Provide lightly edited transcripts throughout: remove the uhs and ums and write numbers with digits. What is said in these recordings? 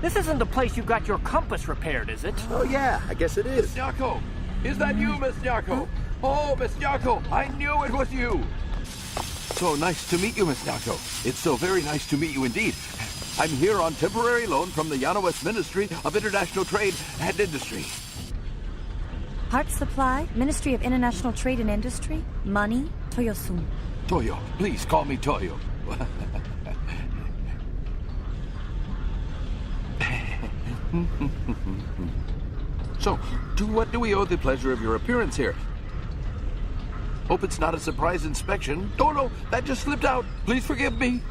This isn't the place you got your compass repaired, is it? Oh yeah, I guess it is. Miss Nyako! Is that you, Miss Nyako? Oh, Miss Nyako, I knew it was you! So nice to meet you, Miss Nyako. It's so very nice to meet you indeed. I'm here on temporary loan from the Yano's Ministry of International Trade and Industry. Parts Supply, Ministry of International Trade and Industry, Money, Toyosun. Toyo, please call me Toyo. So, to what do we owe the pleasure of your appearance here? Hope it's not a surprise inspection. Oh no, that just slipped out. Please forgive me.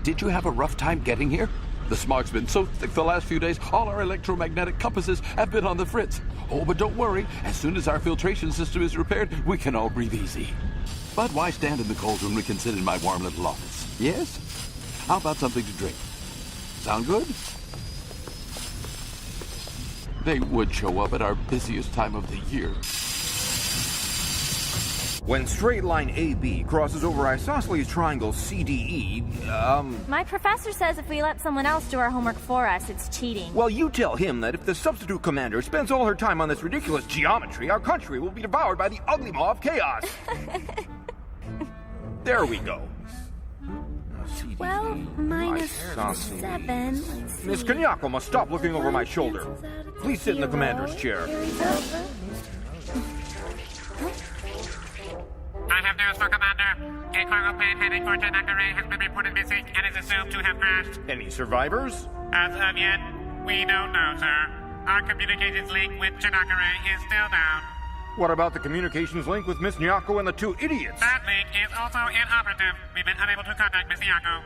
Did you have a rough time getting here? The smog's been so thick the last few days, all our electromagnetic compasses have been on the fritz. Oh, but don't worry. As soon as our filtration system is repaired, we can all breathe easy. But why stand in the cold when we can sit in my warm little office? Yes? How about something to drink? Sound good? They would show up at our busiest time of the year. When straight line AB crosses over isosceles triangle CDE, My professor says if we let someone else do our homework for us, it's cheating. well, you tell him that if the substitute commander spends all her time on this ridiculous geometry, our country will be devoured by the ugly maw of chaos. There we go. CDE, 12 minus isosceles. 7. Miss Nyako must stop looking over my shoulder. Please sit in the commander's chair. I have news for Commander. A cargo plane heading for Tanakare has been reported missing and is assumed to have crashed. Any survivors? As of yet, we don't know, sir. Our communications link with Tanakare is still down. What about the communications link with Miss Nyako and the two idiots? That link is also inoperative. We've been unable to contact Miss Nyako.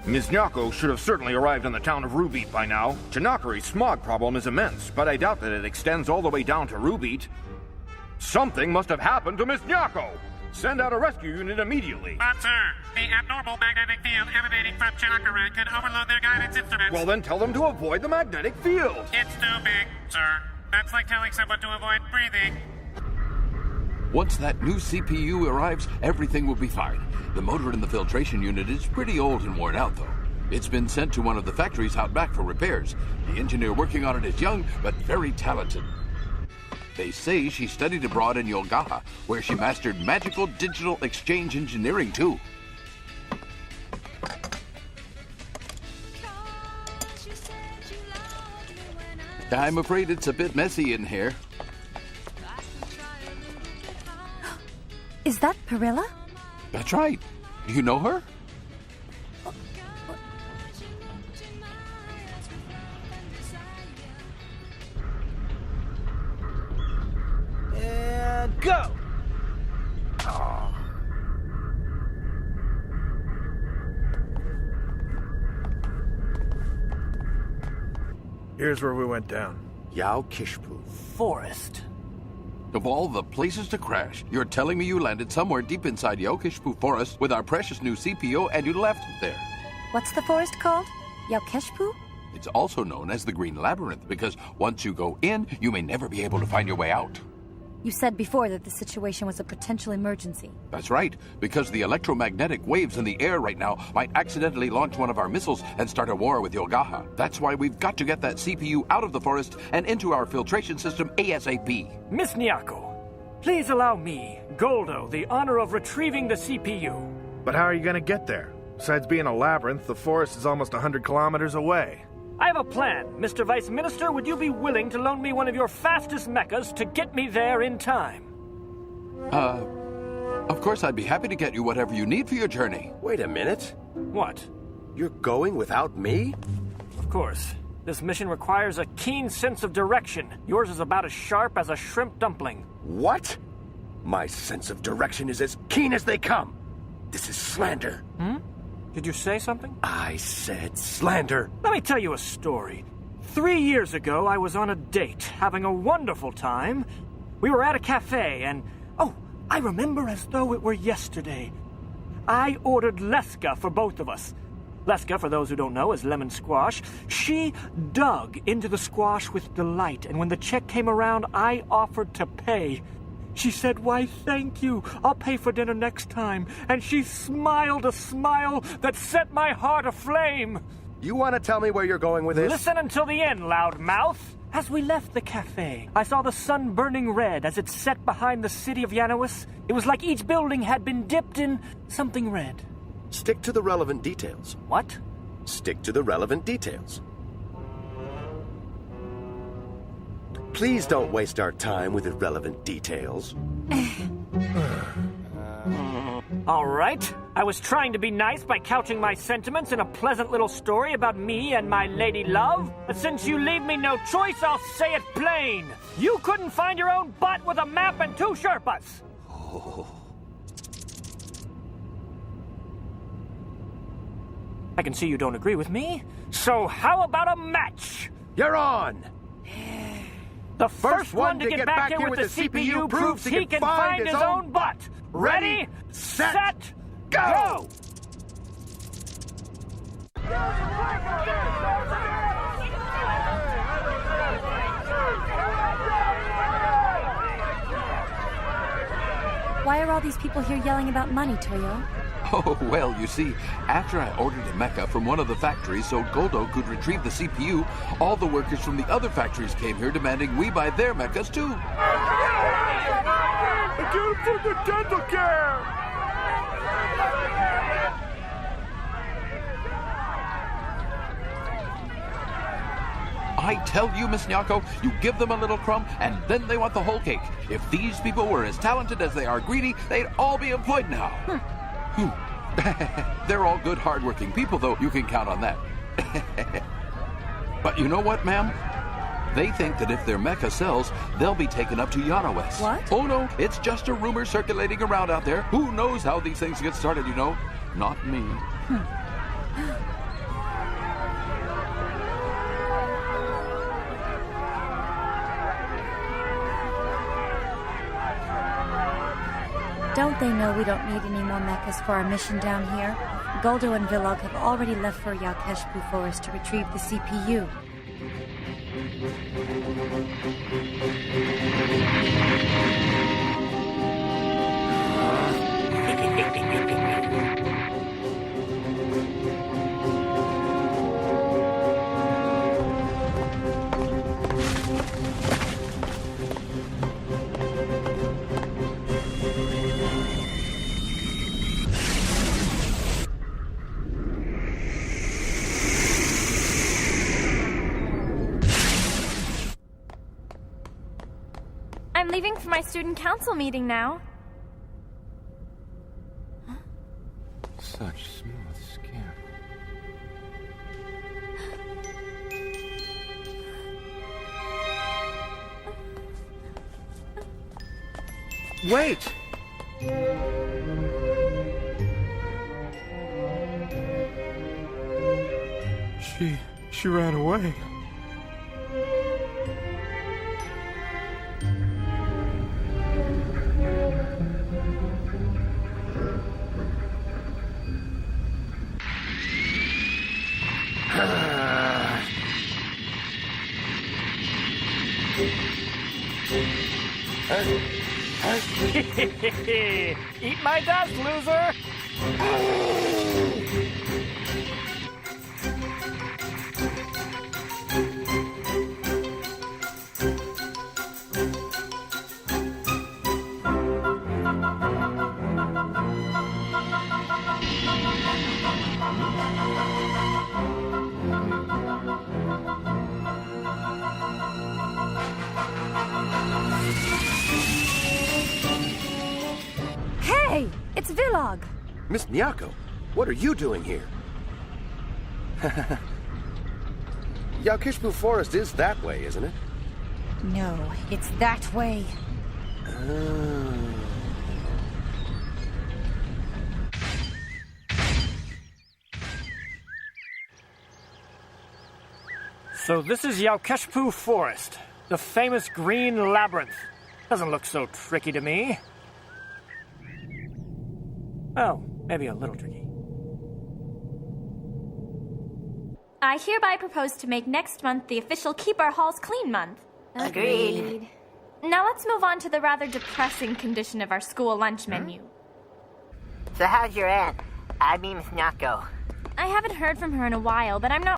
Miss Nyako should have certainly arrived in the town of Rubeat by now. Tanakare's smog problem is immense, but I doubt that it extends all the way down to Rubeat. Something must have happened to Miss Nyako! Send out a rescue unit immediately. But, sir, the abnormal magnetic field emanating from Tanakare could overload their guidance instruments. Well, then tell them to avoid the magnetic field. It's too big, sir. That's like telling someone to avoid breathing. Once that new CPU arrives, everything will be fine. The motor in the filtration unit is pretty old and worn out, though. It's been sent to one of the factories out back for repairs. The engineer working on it is young, but very talented. They say she studied abroad in Yogaha, where she mastered magical digital exchange engineering, too. I'm afraid it's a bit messy in here. Is that Perilla? That's right. Do you know her? And go! Here's where we went down. Yao Kishpu. Forest. Of all the places to crash, you're telling me you landed somewhere deep inside Yokishpu Forest with our precious new CPO and you left it there. What's the forest called? Yaokeshpu? It's also known as the Green Labyrinth because once you go in, you may never be able to find your way out. You said before that the situation was a potential emergency. That's right, because the electromagnetic waves in the air right now might accidentally launch one of our missiles and start a war with Yogaha. That's why we've got to get that CPU out of the forest and into our filtration system ASAP. Miss Nyako, please allow me, Goldo, the honor of retrieving the CPU. But how are you gonna get there? Besides being a labyrinth, the forest is almost 100 kilometers away. I have a plan. Mr. Vice Minister, would you be willing to loan me one of your fastest mechas to get me there in time? Of course I'd be happy to get you whatever you need for your journey. Wait a minute. What? You're going without me? Of course. This mission requires a keen sense of direction. Yours is about as sharp as a shrimp dumpling. What? My sense of direction is as keen as they come. This is slander. Did you say something? I said slander. Let me tell you a story. 3 years ago, I was on a date, having a wonderful time. We were at a cafe, and... oh, I remember as though it were yesterday. I ordered Leska for both of us. Leska, for those who don't know, is lemon squash. She dug into the squash with delight, and when the check came around, I offered to pay. She said, "Why, thank you. I'll pay for dinner next time." And she smiled a smile that set my heart aflame. You want to tell me where you're going with this? Listen until the end, loudmouth. As we left the cafe, I saw the sun burning red as it set behind the city of Yanowis. It was like each building had been dipped in something red. Stick to the relevant details. What? Stick to the relevant details. Please don't waste our time with irrelevant details. All right. I was trying to be nice by couching my sentiments in a pleasant little story about me and my lady love. But since you leave me no choice, I'll say it plain. You couldn't find your own butt with a map and 2 Sherpas. Oh. I can see you don't agree with me. So how about a match? You're on! The first one to get back here with the CPU proves he can find his own butt. Ready, set, go! Why are all these people here yelling about money, Toyo? Oh, well, you see, after I ordered a mecha from one of the factories so Goldo could retrieve the CPU, all the workers from the other factories came here demanding we buy their mechas too. I can't afford the dental care! I tell you, Miss Nyako, you give them a little crumb, and then they want the whole cake. If these people were as talented as they are greedy, they'd all be employed now. They're all good, hard-working people, though. You can count on that. But you know what, ma'am? They think that if their mecha sells, they'll be taken up to Yanowis. What? Oh, no, it's just a rumor circulating around out there. Who knows how these things get started, you know? Not me. Don't they know we don't need any more mechas for our mission down here? Goldo and Vilog have already left for Yaukeshpu Forest to retrieve the CPU. I'm leaving for my student council meeting now. Such smooth skin. Wait! She ran away. Eat my dust, loser! Hey! It's Vilog! Miss Nyako, what are you doing here? Yaukeshpu Forest is that way, isn't it? No, it's that way. So this is Yaukeshpu Forest, the famous green labyrinth. Doesn't look so tricky to me. Well, maybe a little tricky. I hereby propose to make next month the official Keep Our Halls Clean month. Agreed. Now let's move on to the rather depressing condition of our school lunch menu. So how's your aunt? I mean Miss Nyako. I haven't heard from her in a while, but I'm not